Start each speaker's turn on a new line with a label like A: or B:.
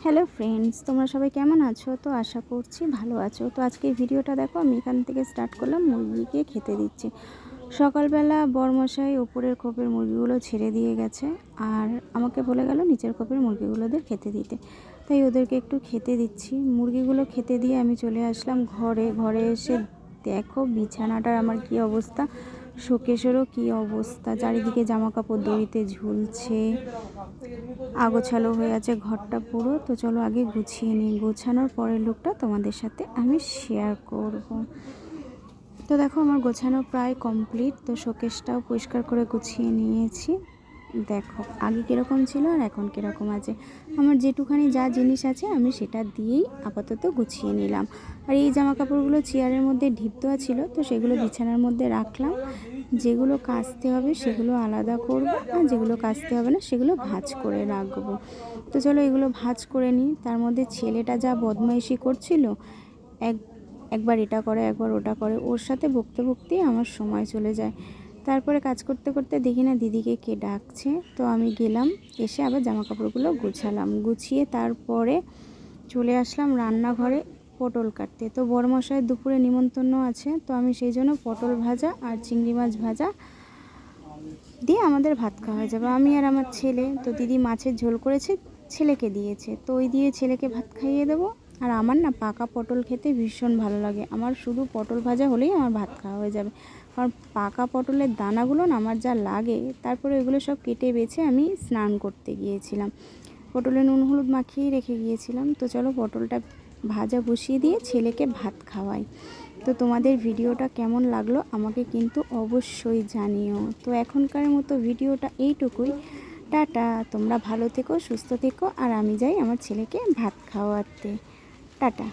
A: Hello friends, তোমরা সবাই কেমন আছো? তো আশা করছি ভালো আছো। তো আজকে এই ভিডিওটা দেখো, আমি এখান থেকে স্টার্ট করলাম। মুরগিকে খেতে দিচ্ছি। সকালবেলা বরমশাই ওপরের খোপের মুরগিগুলো ছেড়ে দিয়ে গেছে, আর আমাকে বলে গেল নিচের খোপের মুরগিগুলোদের খেতে দিতে। তাই ওদেরকে একটু খেতে দিচ্ছি। মুরগিগুলো খেতে দিয়ে আমি চলে আসলাম ঘরে। ঘরে এসে দেখো বিছানাটার আমার কি অবস্থা, শোকেশেরও কি অবস্থা, চারিদিকে জামা কাপড় দড়িতে ঝুলছে, আগোছালো হয়ে আছে ঘরটা পুরো। তো চলো আগে গুছিয়ে নিই, গোছানোর পরের লুকটা তোমাদের সাথে আমি শেয়ার করব। তো দেখো আমার গোছানো প্রায় কমপ্লিট। তো শোকেসটাও পরিষ্কার করে গুছিয়ে নিয়েছি। দেখো আগে কীরকম ছিল আর এখন কীরকম আছে। আমার যেটুখানি যা জিনিস আছে আমি সেটা দিয়েই আপাতত গুছিয়ে নিলাম। আর এই জামা কাপড়গুলো চেয়ারের মধ্যে ঢিপ দেওয়া ছিল, তো সেগুলো বিছানার মধ্যে রাখলাম। যেগুলো কাচতে হবে সেগুলো আলাদা করব, আর যেগুলো কাচতে হবে না সেগুলো ভাঁজ করে রাখবো। তো চলো এগুলো ভাঁজ করে নিই। তার মধ্যে ছেলেটা যা বদমাইশি করছিল, একবার এটা করে একবার ওটা করে, ওর সাথে বকতে বকতেই আমার সময় চলে যায়। তারপরে কাজ করতে করতে দেখি না দিদিকে কে ডাকছে। তো আমি গেলাম, এসে আবার জামা কাপড়গুলো গুছালাম। গুছিয়ে তারপরে চলে আসলাম রান্নাঘরে পটল কাটতে। তো বড়মশাইয়ের দুপুরে নিমন্ত্রণ আছে, তো আমি সেই জন্য পটল ভাজা আর চিংড়ি মাছ ভাজা দিয়ে আমাদের ভাত খাওয়া হয়ে যাবে, আমি আর আমার ছেলে। তো দিদি মাছের ঝোল করেছে, ছেলেকে দিয়েছে, তো ওই দিয়ে ছেলেকে ভাত খাইয়ে দেবো। আর আমার না পাকা পটল খেতে ভীষণ ভালো লাগে। আমার শুধু পটল ভাজা হলেই আমার ভাত খাওয়া হয়ে যাবে, কারণ পাকা পটলের দানাগুলো না আমার যা লাগে। তারপরে এগুলো সব কেটে বেছে আমি স্নান করতে গিয়েছিলাম, পটলে নুন হলুদ মাখিয়েই রেখে গিয়েছিলাম। তো চলো পটলটা ভাজা বসিয়ে দিয়ে ছেলেকে ভাত খাওয়াই। তো তোমাদের ভিডিওটা কেমন লাগলো আমাকে কিন্তু অবশ্যই জানিও। তো এখনকার মতো ভিডিওটা এইটুকুই। টাটা, তোমরা ভালো থেকো, সুস্থ থেকো, আর আমি যাই আমার ছেলেকে ভাত খাওয়াতে। টাটা।